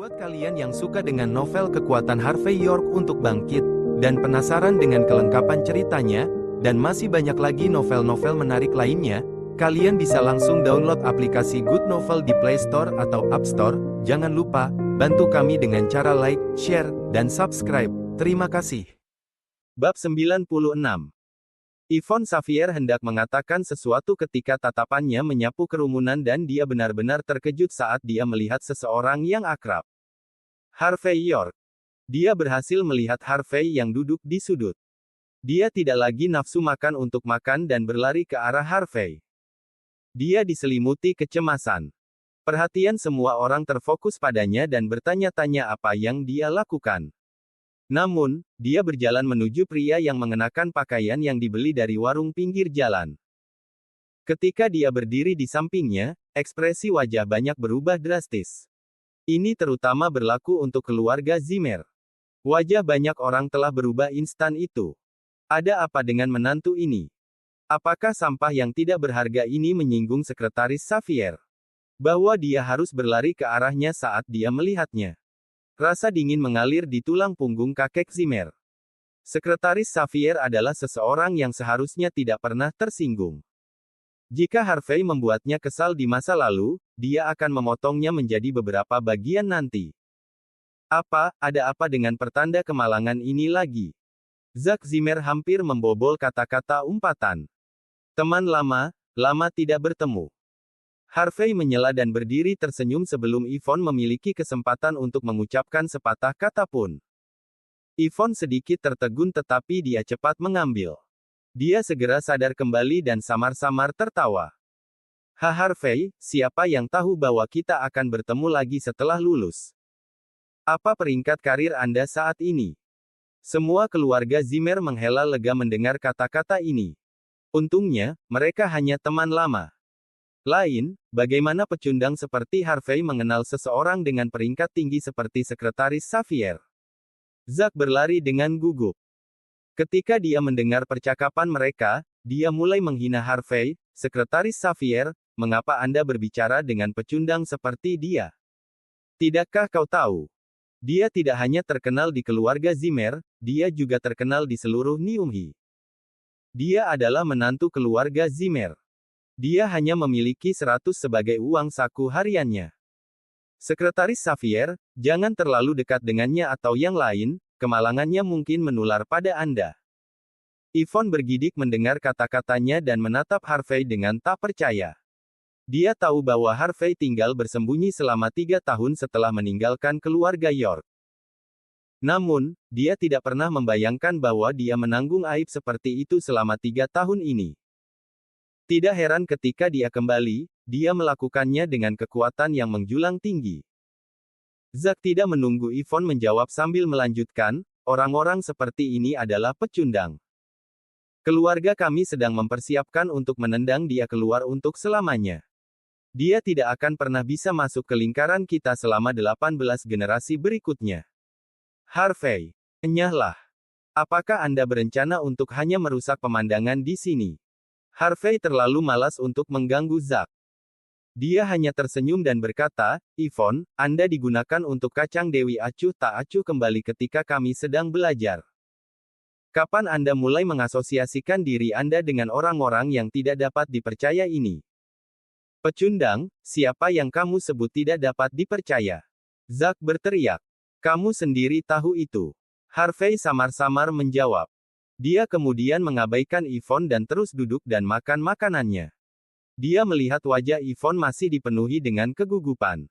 Buat kalian yang suka dengan novel kekuatan Harvey York untuk bangkit, dan penasaran dengan kelengkapan ceritanya, dan masih banyak lagi novel-novel menarik lainnya, kalian bisa langsung download aplikasi Good Novel di Play Store atau App Store. Jangan lupa, bantu kami dengan cara like, share, dan subscribe. Terima kasih. Bab 96. Yvonne Xavier hendak mengatakan sesuatu ketika tatapannya menyapu kerumunan dan dia benar-benar terkejut saat dia melihat seseorang yang akrab. Harvey York. Dia berhasil melihat Harvey yang duduk di sudut. Dia tidak lagi nafsu makan untuk makan dan berlari ke arah Harvey. Dia diselimuti kecemasan. Perhatian semua orang terfokus padanya dan bertanya-tanya apa yang dia lakukan. Namun, dia berjalan menuju pria yang mengenakan pakaian yang dibeli dari warung pinggir jalan. Ketika dia berdiri di sampingnya, ekspresi wajah banyak berubah drastis. Ini terutama berlaku untuk keluarga Zimmer. Wajah banyak orang telah berubah instan itu. Ada apa dengan menantu ini? Apakah sampah yang tidak berharga ini menyinggung sekretaris Xavier? Bahwa dia harus berlari ke arahnya saat dia melihatnya. Rasa dingin mengalir di tulang punggung kakek Zimmer. Sekretaris Xavier adalah seseorang yang seharusnya tidak pernah tersinggung. Jika Harvey membuatnya kesal di masa lalu, dia akan memotongnya menjadi beberapa bagian nanti. Ada apa dengan pertanda kemalangan ini lagi? Zack Zimmer hampir membobol kata-kata umpatan. Teman lama, lama tidak bertemu. Harvey menyela dan berdiri tersenyum sebelum Yvonne memiliki kesempatan untuk mengucapkan sepatah kata pun. Yvonne sedikit tertegun tetapi dia cepat mengambil. Dia segera sadar kembali dan samar-samar tertawa. Harvey, siapa yang tahu bahwa kita akan bertemu lagi setelah lulus? Apa peringkat karir Anda saat ini? Semua keluarga Zimmer menghela lega mendengar kata-kata ini. Untungnya, mereka hanya teman lama. Bagaimana pecundang seperti Harvey mengenal seseorang dengan peringkat tinggi seperti sekretaris Xavier? Zack berlari dengan gugup. Ketika dia mendengar percakapan mereka, dia mulai menghina Harvey, sekretaris Xavier, mengapa Anda berbicara dengan pecundang seperti dia? Tidakkah kau tahu? Dia tidak hanya terkenal di keluarga Zimmer, dia juga terkenal di seluruh Niumhi. Dia adalah menantu keluarga Zimmer. Dia hanya memiliki 100 sebagai uang saku hariannya. Sekretaris Xavier, jangan terlalu dekat dengannya atau yang lain, kemalangannya mungkin menular pada Anda. Yvonne bergidik mendengar kata-katanya dan menatap Harvey dengan tak percaya. Dia tahu bahwa Harvey tinggal bersembunyi selama 3 tahun setelah meninggalkan keluarga York. Namun, dia tidak pernah membayangkan bahwa dia menanggung aib seperti itu selama 3 tahun ini. Tidak heran ketika dia kembali, dia melakukannya dengan kekuatan yang menjulang tinggi. Zack tidak menunggu Yvonne menjawab sambil melanjutkan, orang-orang seperti ini adalah pecundang. Keluarga kami sedang mempersiapkan untuk menendang dia keluar untuk selamanya. Dia tidak akan pernah bisa masuk ke lingkaran kita selama 18 generasi berikutnya. Harvey, enyahlah. Apakah Anda berencana untuk hanya merusak pemandangan di sini? Harvey terlalu malas untuk mengganggu Zack. Dia hanya tersenyum dan berkata, Yvonne, Anda digunakan untuk kacang Dewi acuh tak acuh kembali ketika kami sedang belajar. Kapan Anda mulai mengasosiasikan diri Anda dengan orang-orang yang tidak dapat dipercaya ini? Pecundang, siapa yang kamu sebut tidak dapat dipercaya? Zack berteriak. Kamu sendiri tahu itu. Harvey samar-samar menjawab. Dia kemudian mengabaikan Yvonne dan terus duduk dan makan makanannya. Dia melihat wajah Yvonne masih dipenuhi dengan kegugupan.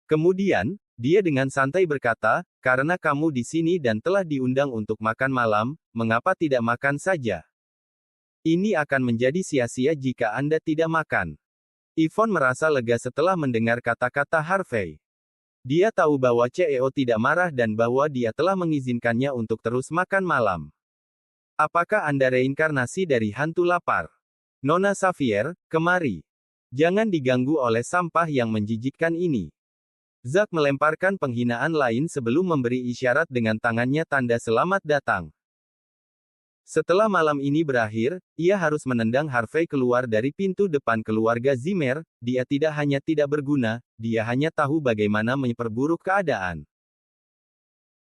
Kemudian, dia dengan santai berkata, karena kamu di sini dan telah diundang untuk makan malam, mengapa tidak makan saja? Ini akan menjadi sia-sia jika Anda tidak makan. Yvonne merasa lega setelah mendengar kata-kata Harvey. Dia tahu bahwa CEO tidak marah dan bahwa dia telah mengizinkannya untuk terus makan malam. Apakah Anda reinkarnasi dari hantu lapar? Nona Xavier, kemari. Jangan diganggu oleh sampah yang menjijikkan ini. Zack melemparkan penghinaan lain sebelum memberi isyarat dengan tangannya tanda selamat datang. Setelah malam ini berakhir, ia harus menendang Harvey keluar dari pintu depan keluarga Zimmer. Dia tidak hanya tidak berguna, dia hanya tahu bagaimana memperburuk keadaan.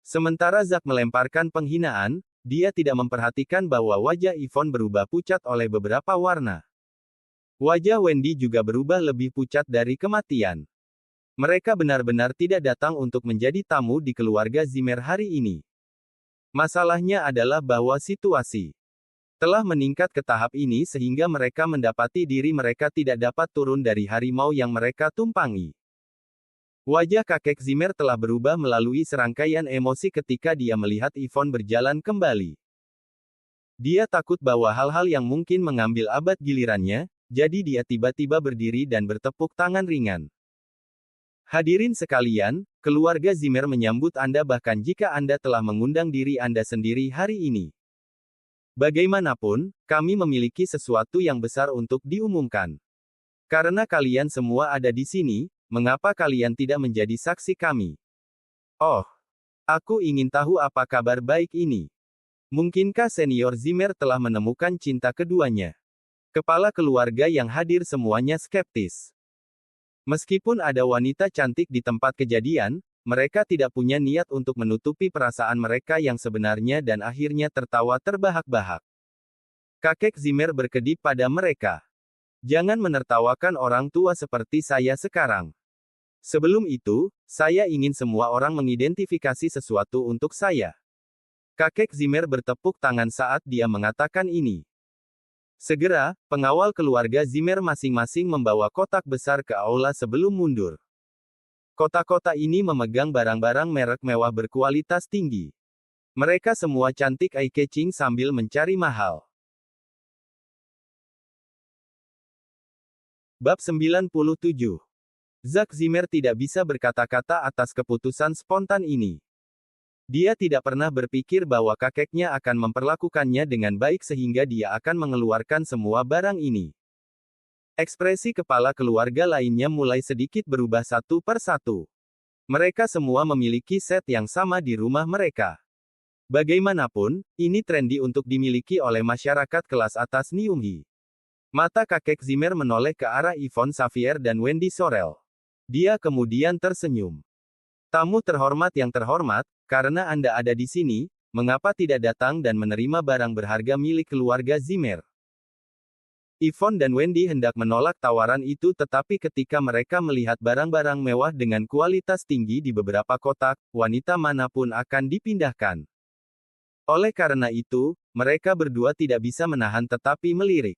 Sementara Zack melemparkan penghinaan, dia tidak memperhatikan bahwa wajah Yvonne berubah pucat oleh beberapa warna. Wajah Wendy juga berubah lebih pucat dari kematian. Mereka benar-benar tidak datang untuk menjadi tamu di keluarga Zimmer hari ini. Masalahnya adalah bahwa situasi telah meningkat ke tahap ini sehingga mereka mendapati diri mereka tidak dapat turun dari harimau yang mereka tumpangi. Wajah kakek Zimmer telah berubah melalui serangkaian emosi ketika dia melihat Yvonne berjalan kembali. Dia takut bahwa hal-hal yang mungkin mengambil abad gilirannya, jadi dia tiba-tiba berdiri dan bertepuk tangan ringan. Hadirin sekalian, keluarga Zimmer menyambut Anda bahkan jika Anda telah mengundang diri Anda sendiri hari ini. Bagaimanapun, kami memiliki sesuatu yang besar untuk diumumkan. Karena kalian semua ada di sini, mengapa kalian tidak menjadi saksi kami? Oh, aku ingin tahu apa kabar baik ini. Mungkinkah senior Zimmer telah menemukan cinta keduanya? Kepala keluarga yang hadir semuanya skeptis. Meskipun ada wanita cantik di tempat kejadian, mereka tidak punya niat untuk menutupi perasaan mereka yang sebenarnya dan akhirnya tertawa terbahak-bahak. Kakek Zimmer berkedip pada mereka. Jangan menertawakan orang tua seperti saya sekarang. Sebelum itu, saya ingin semua orang mengidentifikasi sesuatu untuk saya. Kakek Zimmer bertepuk tangan saat dia mengatakan ini. Segera, pengawal keluarga Zimmer masing-masing membawa kotak besar ke aula sebelum mundur. Kotak-kotak ini memegang barang-barang merek mewah berkualitas tinggi. Mereka semua cantik eye-catching sambil mencari mahal. Bab 97. Zack Zimmer tidak bisa berkata-kata atas keputusan spontan ini. Dia tidak pernah berpikir bahwa kakeknya akan memperlakukannya dengan baik sehingga dia akan mengeluarkan semua barang ini. Ekspresi kepala keluarga lainnya mulai sedikit berubah satu per satu. Mereka semua memiliki set yang sama di rumah mereka. Bagaimanapun, ini trendy untuk dimiliki oleh masyarakat kelas atas Niumhi. Mata kakek Zimmer menoleh ke arah Yvonne Xavier dan Wendy Sorel. Dia kemudian tersenyum. Tamu terhormat yang terhormat, karena Anda ada di sini, mengapa tidak datang dan menerima barang berharga milik keluarga Zimmer? Yvonne dan Wendy hendak menolak tawaran itu tetapi ketika mereka melihat barang-barang mewah dengan kualitas tinggi di beberapa kotak, wanita manapun akan dipindahkan. Oleh karena itu, mereka berdua tidak bisa menahan tetapi melirik.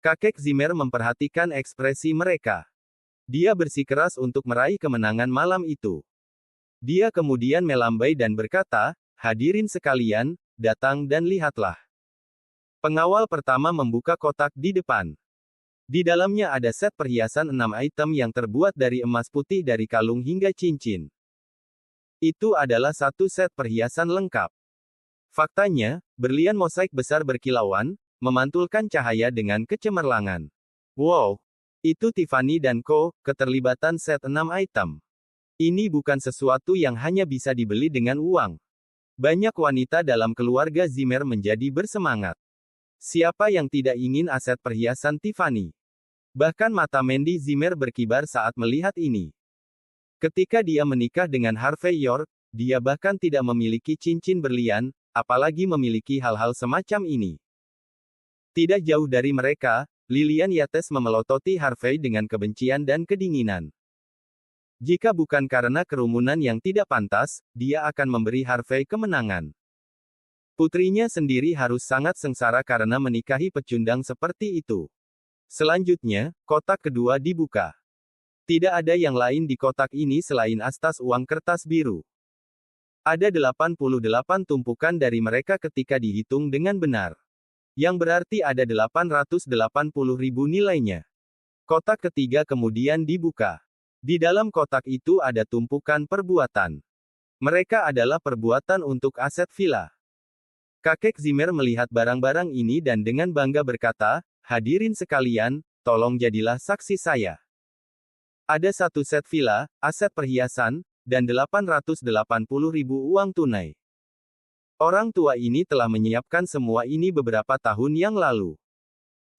Kakek Zimmer memperhatikan ekspresi mereka. Dia bersikeras untuk meraih kemenangan malam itu. Dia kemudian melambai dan berkata, hadirin sekalian, datang dan lihatlah. Pengawal pertama membuka kotak di depan. Di dalamnya ada set perhiasan 6 item yang terbuat dari emas putih dari kalung hingga cincin. Itu adalah satu set perhiasan lengkap. Faktanya, berlian mosaik besar berkilauan, memantulkan cahaya dengan kecemerlangan. Wow! Itu Tiffany & Co., keterlibatan set 6 item. Ini bukan sesuatu yang hanya bisa dibeli dengan uang. Banyak wanita dalam keluarga Zimmer menjadi bersemangat. Siapa yang tidak ingin aset perhiasan Tiffany? Bahkan mata Mandy Zimmer berkibar saat melihat ini. Ketika dia menikah dengan Harvey York, dia bahkan tidak memiliki cincin berlian, apalagi memiliki hal-hal semacam ini. Tidak jauh dari mereka, Lillian Yates memelototi Harvey dengan kebencian dan kedinginan. Jika bukan karena kerumunan yang tidak pantas, dia akan memberi Harvey kemenangan. Putrinya sendiri harus sangat sengsara karena menikahi pecundang seperti itu. Selanjutnya, kotak kedua dibuka. Tidak ada yang lain di kotak ini selain astas uang kertas biru. Ada 88 tumpukan dari mereka ketika dihitung dengan benar. Yang berarti ada 880.000 nilainya. Kotak ketiga kemudian dibuka. Di dalam kotak itu ada tumpukan perbuatan. Mereka adalah perbuatan untuk aset villa. Kakek Zimmer melihat barang-barang ini dan dengan bangga berkata, hadirin sekalian, tolong jadilah saksi saya. Ada satu set villa, aset perhiasan, dan 880.000 uang tunai. Orang tua ini telah menyiapkan semua ini beberapa tahun yang lalu.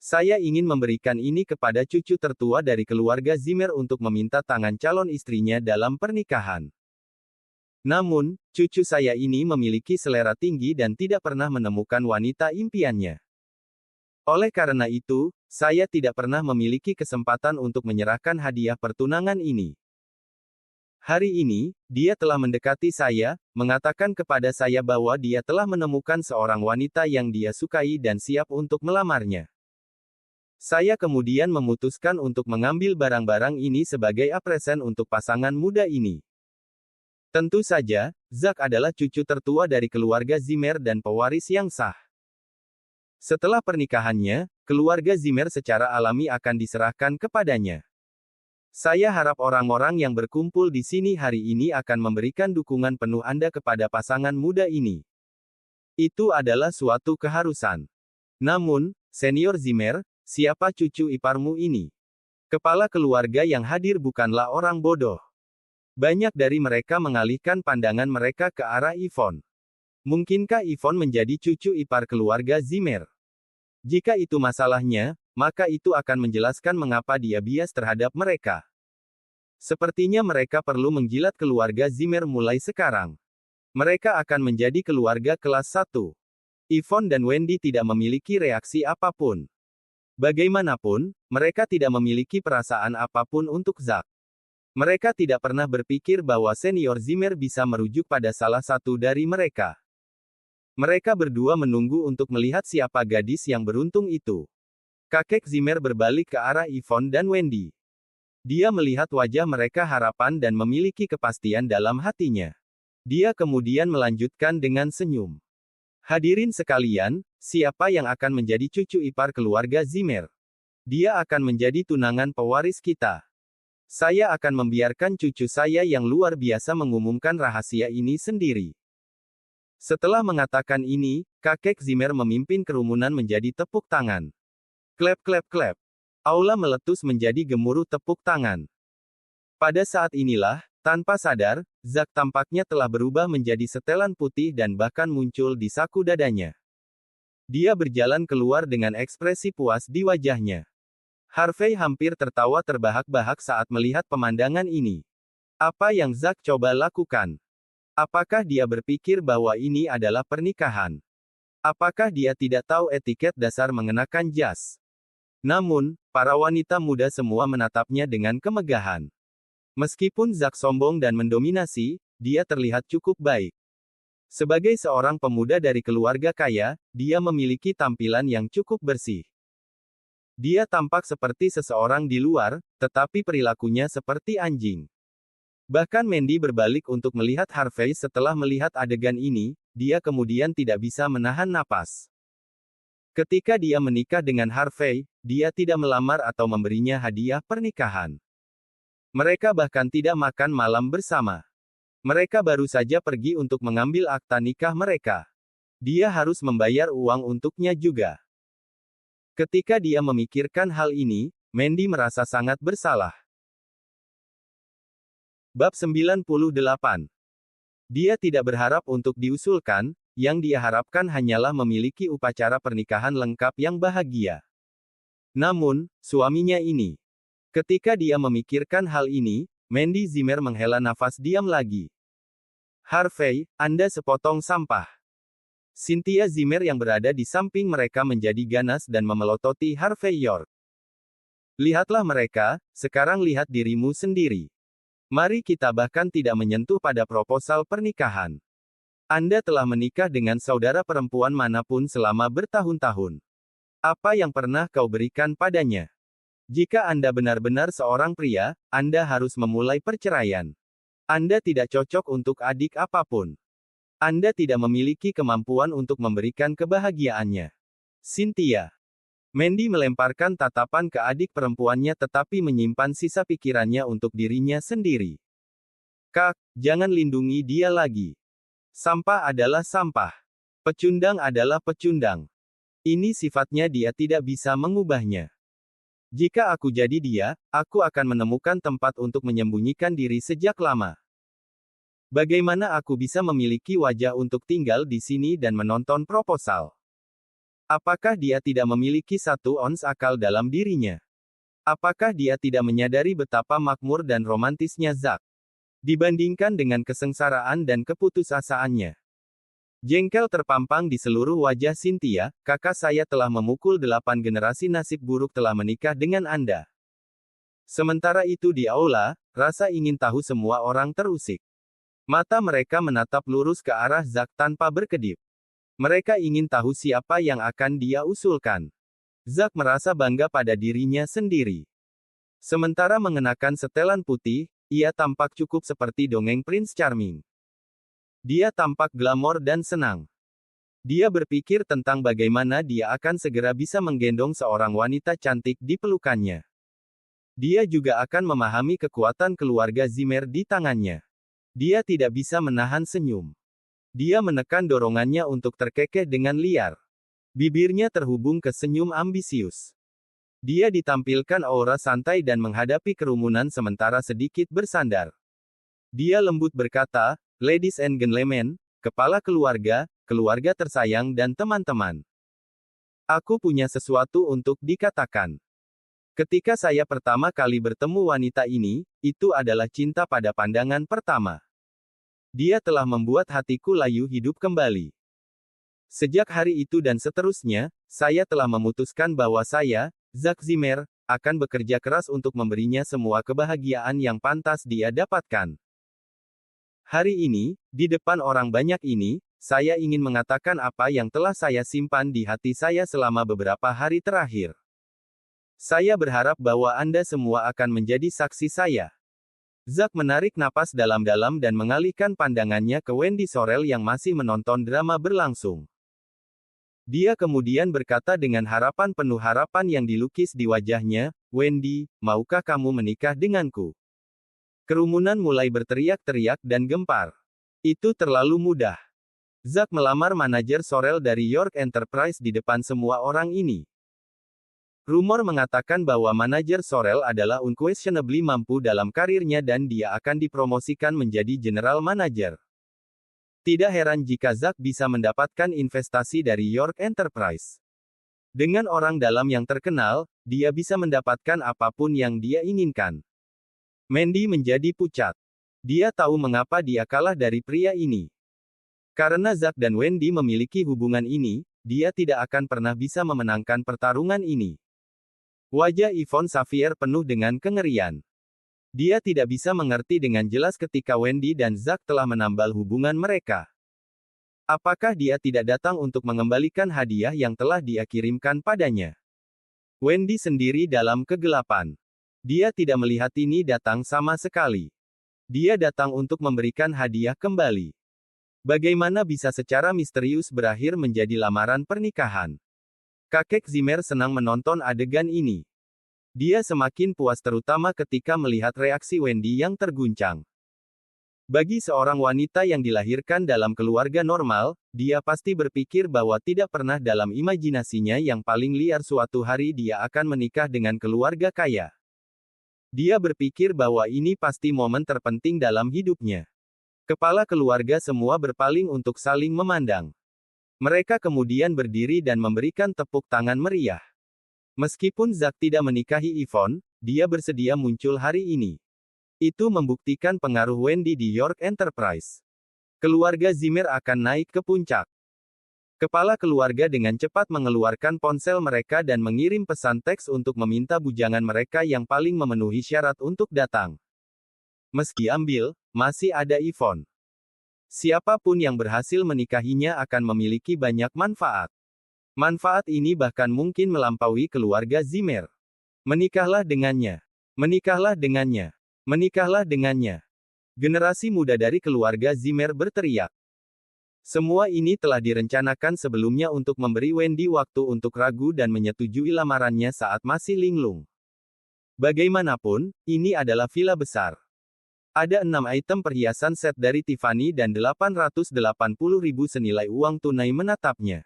Saya ingin memberikan ini kepada cucu tertua dari keluarga Zimmer untuk meminta tangan calon istrinya dalam pernikahan. Namun, cucu saya ini memiliki selera tinggi dan tidak pernah menemukan wanita impiannya. Oleh karena itu, saya tidak pernah memiliki kesempatan untuk menyerahkan hadiah pertunangan ini. Hari ini, dia telah mendekati saya, mengatakan kepada saya bahwa dia telah menemukan seorang wanita yang dia sukai dan siap untuk melamarnya. Saya kemudian memutuskan untuk mengambil barang-barang ini sebagai apresen untuk pasangan muda ini. Tentu saja, Zack adalah cucu tertua dari keluarga Zimmer dan pewaris yang sah. Setelah pernikahannya, keluarga Zimmer secara alami akan diserahkan kepadanya. Saya harap orang-orang yang berkumpul di sini hari ini akan memberikan dukungan penuh Anda kepada pasangan muda ini. Itu adalah suatu keharusan. Namun, Senior Zimmer, siapa cucu iparmu ini? Kepala keluarga yang hadir bukanlah orang bodoh. Banyak dari mereka mengalihkan pandangan mereka ke arah Yvonne. Mungkinkah Yvonne menjadi cucu ipar keluarga Zimmer? Jika itu masalahnya, maka itu akan menjelaskan mengapa dia bias terhadap mereka. Sepertinya mereka perlu menjilat keluarga Zimmer mulai sekarang. Mereka akan menjadi keluarga kelas 1. Yvonne dan Wendy tidak memiliki reaksi apapun. Bagaimanapun, mereka tidak memiliki perasaan apapun untuk Zack. Mereka tidak pernah berpikir bahwa Senior Zimmer bisa merujuk pada salah satu dari mereka. Mereka berdua menunggu untuk melihat siapa gadis yang beruntung itu. Kakek Zimmer berbalik ke arah Yvonne dan Wendy. Dia melihat wajah mereka harapan dan memiliki kepastian dalam hatinya. Dia kemudian melanjutkan dengan senyum. Hadirin sekalian, siapa yang akan menjadi cucu ipar keluarga Zimmer? Dia akan menjadi tunangan pewaris kita. Saya akan membiarkan cucu saya yang luar biasa mengumumkan rahasia ini sendiri. Setelah mengatakan ini, kakek Zimmer memimpin kerumunan menjadi tepuk tangan. Klep klep klep. Aula meletus menjadi gemuruh tepuk tangan. Pada saat inilah, tanpa sadar, Zack tampaknya telah berubah menjadi setelan putih dan bahkan muncul di saku dadanya. Dia berjalan keluar dengan ekspresi puas di wajahnya. Harvey hampir tertawa terbahak-bahak saat melihat pemandangan ini. Apa yang Zack coba lakukan? Apakah dia berpikir bahwa ini adalah pernikahan? Apakah dia tidak tahu etiket dasar mengenakan jas? Namun, para wanita muda semua menatapnya dengan kemegahan. Meskipun Zack sombong dan mendominasi, dia terlihat cukup baik. Sebagai seorang pemuda dari keluarga kaya, dia memiliki tampilan yang cukup bersih. Dia tampak seperti seseorang di luar, tetapi perilakunya seperti anjing. Bahkan Mandy berbalik untuk melihat Harvey setelah melihat adegan ini, dia kemudian tidak bisa menahan napas. Ketika dia menikah dengan Harvey, dia tidak melamar atau memberinya hadiah pernikahan. Mereka bahkan tidak makan malam bersama. Mereka baru saja pergi untuk mengambil akta nikah mereka. Dia harus membayar uang untuknya juga. Ketika dia memikirkan hal ini, Mandy merasa sangat bersalah. Bab 98. Dia tidak berharap untuk diusulkan, yang dia harapkan hanyalah memiliki upacara pernikahan lengkap yang bahagia. Namun, suaminya ini. Ketika dia memikirkan hal ini, Mandy Zimmer menghela nafas diam lagi. Harvey, Anda sepotong sampah. Cynthia Zimmer yang berada di samping mereka menjadi ganas dan memelototi Harvey York. Lihatlah mereka, sekarang lihat dirimu sendiri. Mari kita bahkan tidak menyentuh pada proposal pernikahan. Anda telah menikah dengan saudara perempuan manapun selama bertahun-tahun. Apa yang pernah kau berikan padanya? Jika Anda benar-benar seorang pria, Anda harus memulai perceraian. Anda tidak cocok untuk adik apapun. Anda tidak memiliki kemampuan untuk memberikan kebahagiaannya. Cynthia. Mandy melemparkan tatapan ke adik perempuannya tetapi menyimpan sisa pikirannya untuk dirinya sendiri. Kak, jangan lindungi dia lagi. Sampah adalah sampah. Pecundang adalah pecundang. Ini sifatnya dia tidak bisa mengubahnya. Jika aku jadi dia, aku akan menemukan tempat untuk menyembunyikan diri sejak lama. Bagaimana aku bisa memiliki wajah untuk tinggal di sini dan menonton proposal? Apakah dia tidak memiliki 1 ons akal dalam dirinya? Apakah dia tidak menyadari betapa makmur dan romantisnya Zack? Dibandingkan dengan kesengsaraan dan keputusasaannya. Jengkel terpampang di seluruh wajah Cynthia, kakak saya telah memukul 8 generasi nasib buruk telah menikah dengan Anda. Sementara itu di aula, rasa ingin tahu semua orang terusik. Mata mereka menatap lurus ke arah Zack tanpa berkedip. Mereka ingin tahu siapa yang akan dia usulkan. Zack merasa bangga pada dirinya sendiri. Sementara mengenakan setelan putih, ia tampak cukup seperti dongeng Prince Charming. Dia tampak glamor dan senang. Dia berpikir tentang bagaimana dia akan segera bisa menggendong seorang wanita cantik di pelukannya. Dia juga akan memahami kekuatan keluarga Zimmer di tangannya. Dia tidak bisa menahan senyum. Dia menekan dorongannya untuk terkekeh dengan liar. Bibirnya terhubung ke senyum ambisius. Dia ditampilkan aura santai dan menghadapi kerumunan sementara sedikit bersandar. Dia lembut berkata, "Ladies and gentlemen, kepala keluarga, keluarga tersayang dan teman-teman. Aku punya sesuatu untuk dikatakan. Ketika saya pertama kali bertemu wanita ini, itu adalah cinta pada pandangan pertama. Dia telah membuat hatiku layu hidup kembali. Sejak hari itu dan seterusnya, saya telah memutuskan bahwa saya, Zack Zimmer, akan bekerja keras untuk memberinya semua kebahagiaan yang pantas dia dapatkan. Hari ini, di depan orang banyak ini, saya ingin mengatakan apa yang telah saya simpan di hati saya selama beberapa hari terakhir. Saya berharap bahwa Anda semua akan menjadi saksi saya." Zack menarik napas dalam-dalam dan mengalihkan pandangannya ke Wendy Sorrell yang masih menonton drama berlangsung. Dia kemudian berkata dengan harapan penuh harapan yang dilukis di wajahnya, "Wendy, maukah kamu menikah denganku?" Kerumunan mulai berteriak-teriak dan gempar. Itu terlalu mudah. Zack melamar manajer Sorrell dari York Enterprise di depan semua orang ini. Rumor mengatakan bahwa manajer Sorrell adalah unquestionably mampu dalam karirnya dan dia akan dipromosikan menjadi general manager. Tidak heran jika Zack bisa mendapatkan investasi dari York Enterprise. Dengan orang dalam yang terkenal, dia bisa mendapatkan apapun yang dia inginkan. Mandy menjadi pucat. Dia tahu mengapa dia kalah dari pria ini. Karena Zack dan Wendy memiliki hubungan ini, dia tidak akan pernah bisa memenangkan pertarungan ini. Wajah Yvonne Xavier penuh dengan kengerian. Dia tidak bisa mengerti dengan jelas ketika Wendy dan Zack telah menambal hubungan mereka. Apakah dia tidak datang untuk mengembalikan hadiah yang telah dia kirimkan padanya? Wendy sendiri dalam kegelapan. Dia tidak melihat ini datang sama sekali. Dia datang untuk memberikan hadiah kembali. Bagaimana bisa secara misterius berakhir menjadi lamaran pernikahan? Kakek Zimmer senang menonton adegan ini. Dia semakin puas terutama ketika melihat reaksi Wendy yang terguncang. Bagi seorang wanita yang dilahirkan dalam keluarga normal, dia pasti berpikir bahwa tidak pernah dalam imajinasinya yang paling liar suatu hari dia akan menikah dengan keluarga kaya. Dia berpikir bahwa ini pasti momen terpenting dalam hidupnya. Kepala keluarga semua berpaling untuk saling memandang. Mereka kemudian berdiri dan memberikan tepuk tangan meriah. Meskipun Zack tidak menikahi Yvonne, dia bersedia muncul hari ini. Itu membuktikan pengaruh Wendy di York Enterprise. Keluarga Zimmer akan naik ke puncak. Kepala keluarga dengan cepat mengeluarkan ponsel mereka dan mengirim pesan teks untuk meminta bujangan mereka yang paling memenuhi syarat untuk datang. Meski ambil, masih ada Yvonne. Siapapun yang berhasil menikahinya akan memiliki banyak manfaat. Manfaat ini bahkan mungkin melampaui keluarga Zimmer. Menikahlah dengannya. Menikahlah dengannya. Menikahlah dengannya. Generasi muda dari keluarga Zimmer berteriak. Semua ini telah direncanakan sebelumnya untuk memberi Wendy waktu untuk ragu dan menyetujui lamarannya saat masih linglung. Bagaimanapun, ini adalah villa besar. Ada 6 item perhiasan set dari Tiffany dan 880.000 senilai uang tunai menatapnya.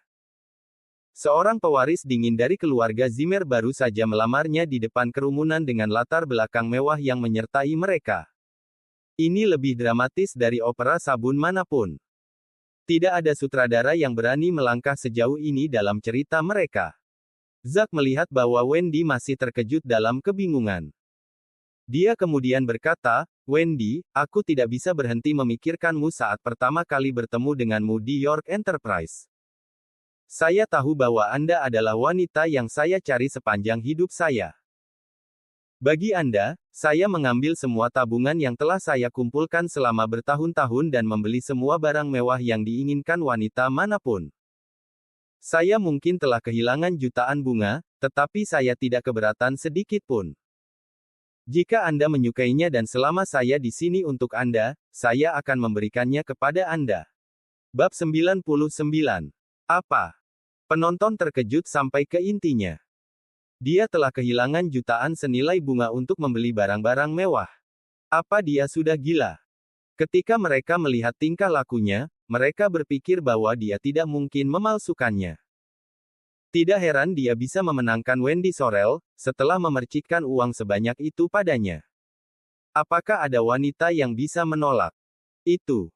Seorang pewaris dingin dari keluarga Zimmer baru saja melamarnya di depan kerumunan dengan latar belakang mewah yang menyertai mereka. Ini lebih dramatis dari opera sabun manapun. Tidak ada sutradara yang berani melangkah sejauh ini dalam cerita mereka. Zack melihat bahwa Wendy masih terkejut dalam kebingungan. Dia kemudian berkata, "Wendy, aku tidak bisa berhenti memikirkanmu saat pertama kali bertemu denganmu di York Enterprise. Saya tahu bahwa Anda adalah wanita yang saya cari sepanjang hidup saya. Bagi Anda, saya mengambil semua tabungan yang telah saya kumpulkan selama bertahun-tahun dan membeli semua barang mewah yang diinginkan wanita manapun. Saya mungkin telah kehilangan jutaan bunga, tetapi saya tidak keberatan sedikit pun. Jika Anda menyukainya dan selama saya di sini untuk Anda, saya akan memberikannya kepada Anda." Bab 99. Apa? Penonton terkejut sampai ke intinya. Dia telah kehilangan jutaan senilai bunga untuk membeli barang-barang mewah. Apa dia sudah gila? Ketika mereka melihat tingkah lakunya, mereka berpikir bahwa dia tidak mungkin memalsukannya. Tidak heran dia bisa memenangkan Wendy Sorrell, setelah memercikkan uang sebanyak itu padanya. Apakah ada wanita yang bisa menolak itu?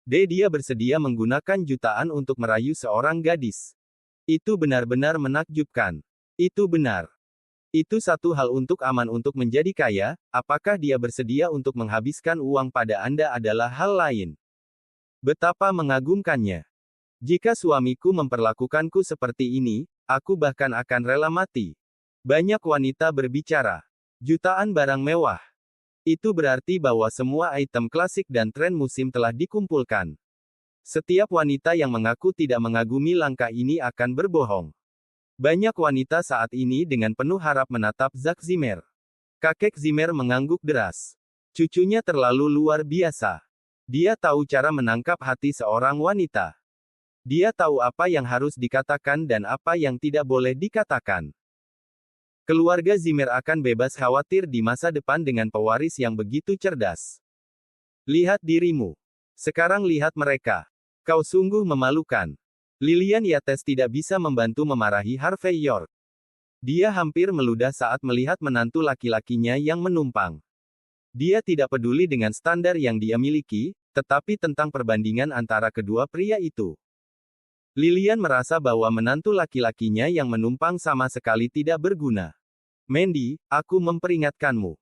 Dia bersedia menggunakan jutaan untuk merayu seorang gadis. Itu benar-benar menakjubkan. Itu benar. Itu satu hal untuk aman untuk menjadi kaya, apakah dia bersedia untuk menghabiskan uang pada Anda adalah hal lain. Betapa mengagumkannya. Jika suamiku memperlakukanku seperti ini, aku bahkan akan rela mati. Banyak wanita berbicara. Jutaan barang mewah. Itu berarti bahwa semua item klasik dan tren musim telah dikumpulkan. Setiap wanita yang mengaku tidak mengagumi langkah ini akan berbohong. Banyak wanita saat ini dengan penuh harap menatap Zack Zimmer. Kakek Zimmer mengangguk deras. Cucunya terlalu luar biasa. Dia tahu cara menangkap hati seorang wanita. Dia tahu apa yang harus dikatakan dan apa yang tidak boleh dikatakan. Keluarga Zimmer akan bebas khawatir di masa depan dengan pewaris yang begitu cerdas. Lihat dirimu. Sekarang lihat mereka. Kau sungguh memalukan. Lillian Yates tidak bisa membantu memarahi Harvey York. Dia hampir meludah saat melihat menantu laki-lakinya yang menumpang. Dia tidak peduli dengan standar yang dia miliki, tetapi tentang perbandingan antara kedua pria itu. Lillian merasa bahwa menantu laki-lakinya yang menumpang sama sekali tidak berguna. "Mandy, aku memperingatkanmu.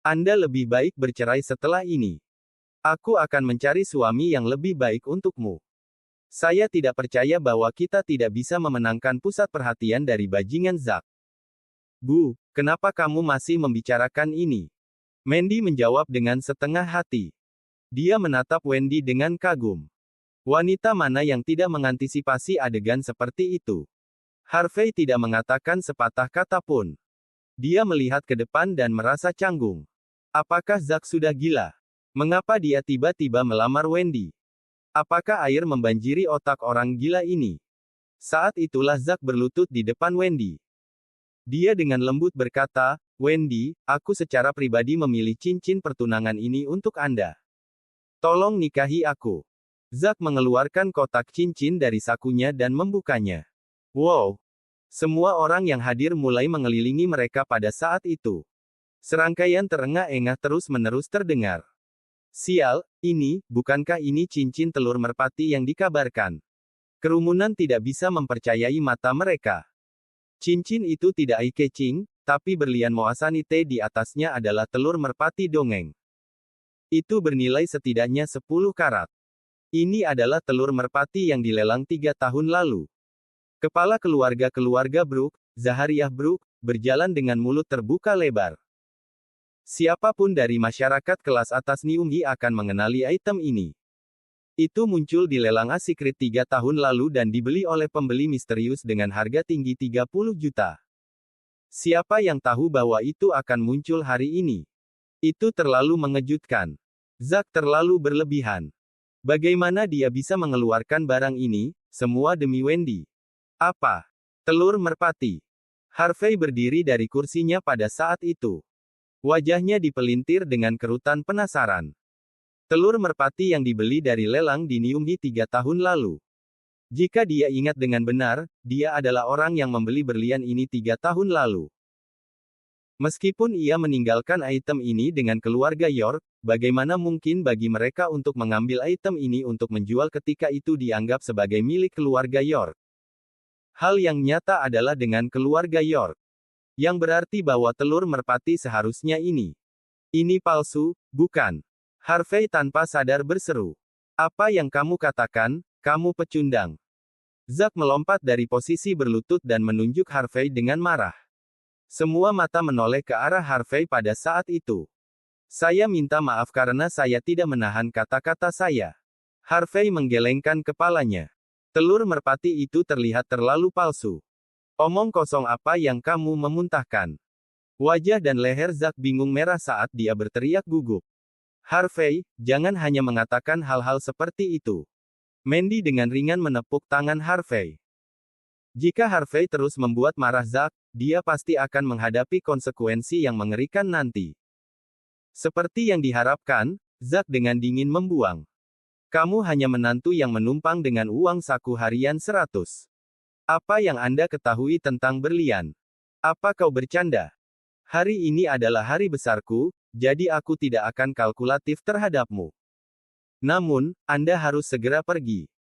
Anda lebih baik bercerai setelah ini. Aku akan mencari suami yang lebih baik untukmu. Saya tidak percaya bahwa kita tidak bisa memenangkan pusat perhatian dari bajingan Zack." "Bu, kenapa kamu masih membicarakan ini?" Mandy menjawab dengan setengah hati. Dia menatap Wendy dengan kagum. Wanita mana yang tidak mengantisipasi adegan seperti itu? Harvey tidak mengatakan sepatah kata pun. Dia melihat ke depan dan merasa canggung. Apakah Zack sudah gila? Mengapa dia tiba-tiba melamar Wendy? Apakah air membanjiri otak orang gila ini? Saat itulah Zack berlutut di depan Wendy. Dia dengan lembut berkata, "Wendy, aku secara pribadi memilih cincin pertunangan ini untuk Anda. Tolong nikahi aku." Zack mengeluarkan kotak cincin dari sakunya dan membukanya. Wow! Semua orang yang hadir mulai mengelilingi mereka pada saat itu. Serangkaian terengah-engah terus-menerus terdengar. "Sial, bukankah ini cincin telur merpati yang dikabarkan?" Kerumunan tidak bisa mempercayai mata mereka. Cincin itu tidak eye-catching, tapi berlian moasanite di atasnya adalah telur merpati dongeng. Itu bernilai setidaknya 10 karat. Ini adalah telur merpati yang dilelang 3 tahun lalu. Kepala keluarga Brooke, Zahariah Brooke, berjalan dengan mulut terbuka lebar. Siapapun dari masyarakat kelas atas Niumhi akan mengenali item ini. Itu muncul di lelang Asikrit 3 tahun lalu dan dibeli oleh pembeli misterius dengan harga tinggi 30 juta. Siapa yang tahu bahwa itu akan muncul hari ini? Itu terlalu mengejutkan. Zack terlalu berlebihan. Bagaimana dia bisa mengeluarkan barang ini, semua demi Wendy? Apa? Telur merpati. Harvey berdiri dari kursinya pada saat itu. Wajahnya dipelintir dengan kerutan penasaran. Telur merpati yang dibeli dari lelang di Niumhi 3 tahun lalu. Jika dia ingat dengan benar, dia adalah orang yang membeli berlian ini 3 tahun lalu. Meskipun ia meninggalkan item ini dengan keluarga York, bagaimana mungkin bagi mereka untuk mengambil item ini untuk menjual ketika itu dianggap sebagai milik keluarga York? Hal yang nyata adalah dengan keluarga York. Yang berarti bahwa telur merpati seharusnya ini. Ini palsu, bukan? Harvey tanpa sadar berseru. Apa yang kamu katakan, kamu pecundang? Zack melompat dari posisi berlutut dan menunjuk Harvey dengan marah. Semua mata menoleh ke arah Harvey pada saat itu. Saya minta maaf karena saya tidak menahan kata-kata saya. Harvey menggelengkan kepalanya. Telur merpati itu terlihat terlalu palsu. Omong kosong apa yang kamu memuntahkan? Wajah dan leher Zack bingung merah saat dia berteriak gugup. Harvey, jangan hanya mengatakan hal-hal seperti itu. Mandy dengan ringan menepuk tangan Harvey. Jika Harvey terus membuat marah Zack, dia pasti akan menghadapi konsekuensi yang mengerikan nanti. Seperti yang diharapkan, Zack dengan dingin membuang. Kamu hanya menantu yang menumpang dengan uang saku harian 100. Apa yang Anda ketahui tentang berlian? Apa kau bercanda? Hari ini adalah hari besarku, jadi aku tidak akan kalkulatif terhadapmu. Namun, Anda harus segera pergi.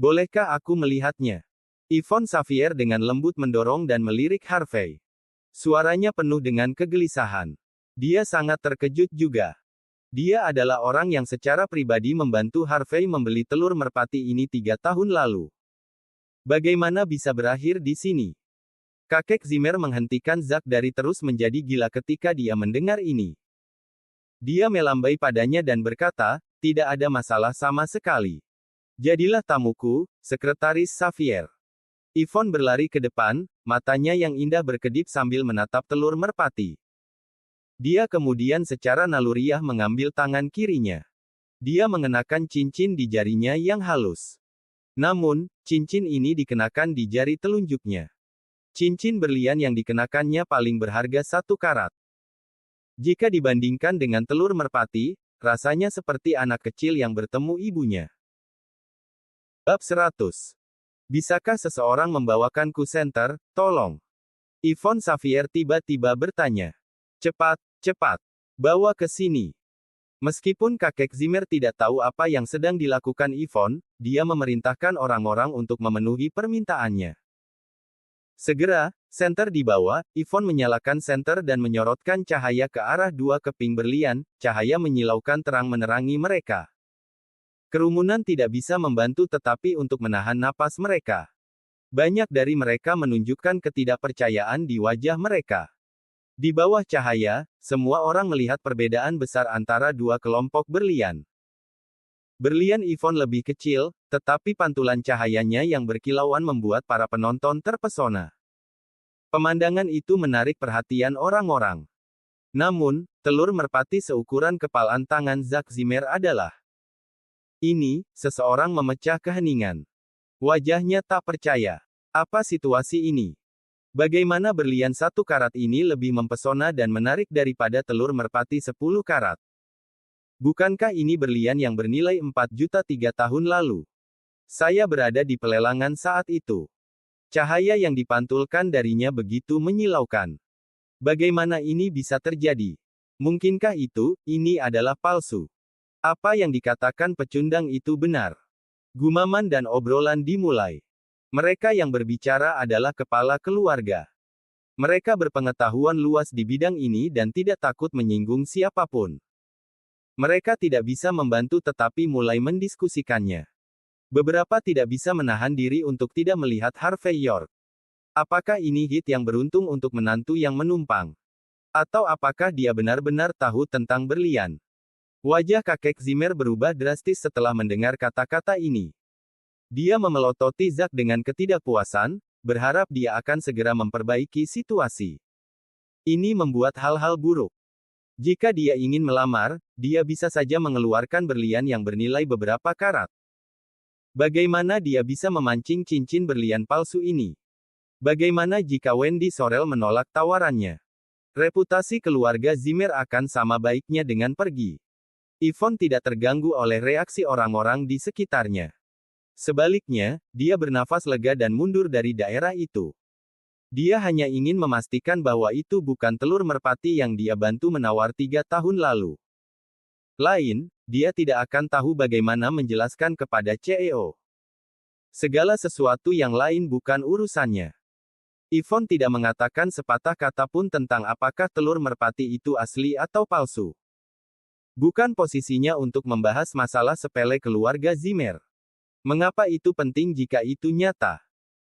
Bolehkah aku melihatnya? Yvonne Xavier dengan lembut mendorong dan melirik Harvey. Suaranya penuh dengan kegelisahan. Dia sangat terkejut juga. Dia adalah orang yang secara pribadi membantu Harvey membeli telur merpati ini 3 tahun lalu. Bagaimana bisa berakhir di sini? Kakek Zimmer menghentikan Zack dari terus menjadi gila ketika dia mendengar ini. Dia melambai padanya dan berkata, tidak ada masalah sama sekali. Jadilah tamuku, Sekretaris Xavier. Yvonne berlari ke depan, matanya yang indah berkedip sambil menatap telur merpati. Dia kemudian secara naluriah mengambil tangan kirinya. Dia mengenakan cincin di jarinya yang halus. Namun, cincin ini dikenakan di jari telunjuknya. Cincin berlian yang dikenakannya paling berharga 1 karat. Jika dibandingkan dengan telur merpati, rasanya seperti anak kecil yang bertemu ibunya. Bab 100. Bisakah seseorang membawakanku senter, tolong? Yvonne Xavier tiba-tiba bertanya. Cepat, cepat. Bawa ke sini. Meskipun kakek Zimmer tidak tahu apa yang sedang dilakukan Yvonne, dia memerintahkan orang-orang untuk memenuhi permintaannya. Segera, senter dibawa, Yvonne menyalakan senter dan menyorotkan cahaya ke arah 2 keping berlian, cahaya menyilaukan terang menerangi mereka. Kerumunan tidak bisa membantu tetapi untuk menahan napas mereka. Banyak dari mereka menunjukkan ketidakpercayaan di wajah mereka. Di bawah cahaya, semua orang melihat perbedaan besar antara 2 kelompok berlian. Berlian Yvonne lebih kecil, tetapi pantulan cahayanya yang berkilauan membuat para penonton terpesona. Pemandangan itu menarik perhatian orang-orang. Namun, telur merpati seukuran kepalan tangan Zack Zimmer adalah. Ini, seseorang memecah keheningan. Wajahnya tak percaya. Apa situasi ini? Bagaimana berlian 1 karat ini lebih mempesona dan menarik daripada telur merpati 10 karat? Bukankah ini berlian yang bernilai 4 juta 3 tahun lalu? Saya berada di pelelangan saat itu. Cahaya yang dipantulkan darinya begitu menyilaukan. Bagaimana ini bisa terjadi? Mungkinkah ini adalah palsu? Apa yang dikatakan pecundang itu benar? Gumaman dan obrolan dimulai. Mereka yang berbicara adalah kepala keluarga. Mereka berpengetahuan luas di bidang ini dan tidak takut menyinggung siapapun. Mereka tidak bisa membantu tetapi mulai mendiskusikannya. Beberapa tidak bisa menahan diri untuk tidak melihat Harvey York. Apakah ini hit yang beruntung untuk menantu yang menumpang? Atau apakah dia benar-benar tahu tentang berlian? Wajah kakek Zimmer berubah drastis setelah mendengar kata-kata ini. Dia memelototi Zack dengan ketidakpuasan, berharap dia akan segera memperbaiki situasi. Ini membuat hal-hal buruk. Jika dia ingin melamar, dia bisa saja mengeluarkan berlian yang bernilai beberapa karat. Bagaimana dia bisa memancing cincin berlian palsu ini? Bagaimana jika Wendy Sorrell menolak tawarannya? Reputasi keluarga Zimmer akan sama baiknya dengan pergi. Yvonne tidak terganggu oleh reaksi orang-orang di sekitarnya. Sebaliknya, dia bernafas lega dan mundur dari daerah itu. Dia hanya ingin memastikan bahwa itu bukan telur merpati yang dia bantu menawar 3 tahun lalu. Dia tidak akan tahu bagaimana menjelaskan kepada CEO. Segala sesuatu yang lain bukan urusannya. Yvonne tidak mengatakan sepatah kata pun tentang apakah telur merpati itu asli atau palsu. Bukan posisinya untuk membahas masalah sepele keluarga Zimmer. Mengapa itu penting jika itu nyata?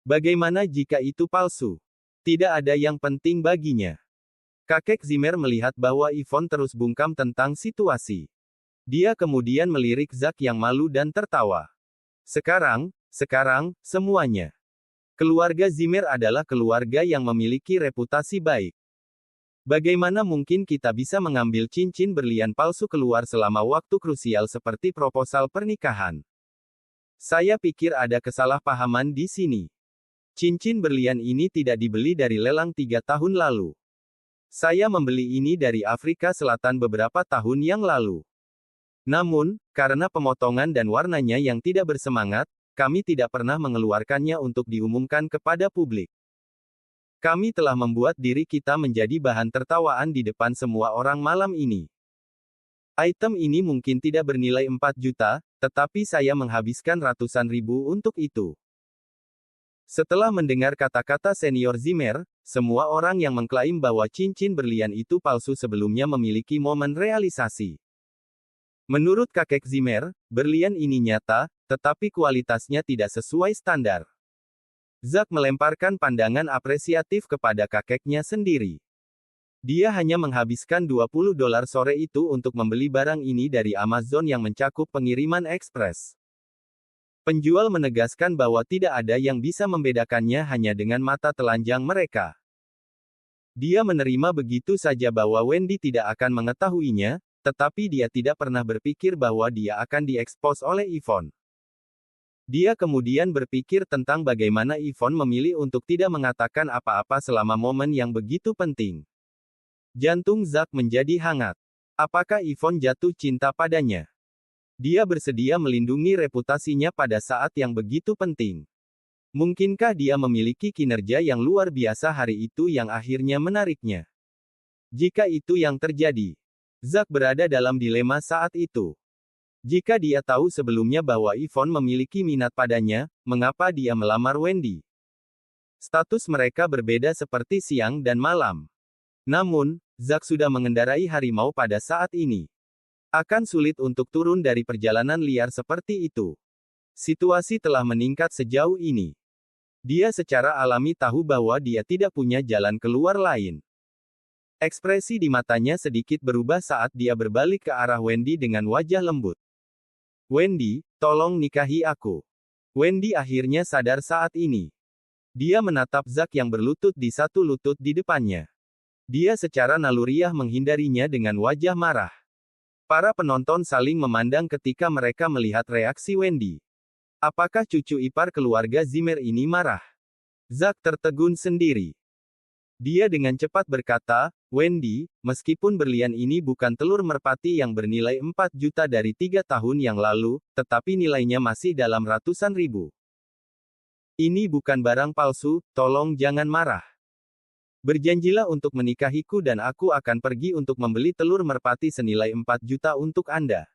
Bagaimana jika itu palsu? Tidak ada yang penting baginya. Kakek Zimmer melihat bahwa Yvonne terus bungkam tentang situasi. Dia kemudian melirik Zack yang malu dan tertawa. Sekarang, semuanya. Keluarga Zimmer adalah keluarga yang memiliki reputasi baik. Bagaimana mungkin kita bisa mengambil cincin berlian palsu keluar selama waktu krusial seperti proposal pernikahan? Saya pikir ada kesalahpahaman di sini. Cincin berlian ini tidak dibeli dari lelang 3 tahun lalu. Saya membeli ini dari Afrika Selatan beberapa tahun yang lalu. Namun, karena pemotongan dan warnanya yang tidak bersemangat, kami tidak pernah mengeluarkannya untuk diumumkan kepada publik. Kami telah membuat diri kita menjadi bahan tertawaan di depan semua orang malam ini. Item ini mungkin tidak bernilai 4 juta, tetapi saya menghabiskan ratusan ribu untuk itu. Setelah mendengar kata-kata senior Zimmer, semua orang yang mengklaim bahwa cincin berlian itu palsu sebelumnya memiliki momen realisasi. Menurut kakek Zimmer, berlian ini nyata, tetapi kualitasnya tidak sesuai standar. Zack melemparkan pandangan apresiatif kepada kakeknya sendiri. Dia hanya menghabiskan $20 sore itu untuk membeli barang ini dari Amazon yang mencakup pengiriman ekspres. Penjual menegaskan bahwa tidak ada yang bisa membedakannya hanya dengan mata telanjang mereka. Dia menerima begitu saja bahwa Wendy tidak akan mengetahuinya, tetapi dia tidak pernah berpikir bahwa dia akan diekspos oleh Yvonne. Dia kemudian berpikir tentang bagaimana Yvonne memilih untuk tidak mengatakan apa-apa selama momen yang begitu penting. Jantung Zack menjadi hangat. Apakah Yvonne jatuh cinta padanya? Dia bersedia melindungi reputasinya pada saat yang begitu penting. Mungkinkah dia memiliki kinerja yang luar biasa hari itu yang akhirnya menariknya? Jika itu yang terjadi, Zack berada dalam dilema saat itu. Jika dia tahu sebelumnya bahwa Yvonne memiliki minat padanya, mengapa dia melamar Wendy? Status mereka berbeda seperti siang dan malam. Namun, Zack sudah mengendarai harimau pada saat ini. Akan sulit untuk turun dari perjalanan liar seperti itu. Situasi telah meningkat sejauh ini. Dia secara alami tahu bahwa dia tidak punya jalan keluar lain. Ekspresi di matanya sedikit berubah saat dia berbalik ke arah Wendy dengan wajah lembut. Wendy, tolong nikahi aku. Wendy akhirnya sadar saat ini. Dia menatap Zack yang berlutut di satu lutut di depannya. Dia secara naluriah menghindarinya dengan wajah marah. Para penonton saling memandang ketika mereka melihat reaksi Wendy. Apakah cucu ipar keluarga Zimmer ini marah? Zack tertegun sendiri. Dia dengan cepat berkata, Wendy, meskipun berlian ini bukan telur merpati yang bernilai 4 juta dari 3 tahun yang lalu, tetapi nilainya masih dalam ratusan ribu. Ini bukan barang palsu, tolong jangan marah. Berjanjilah untuk menikahiku dan aku akan pergi untuk membeli telur merpati senilai 4 juta untuk Anda.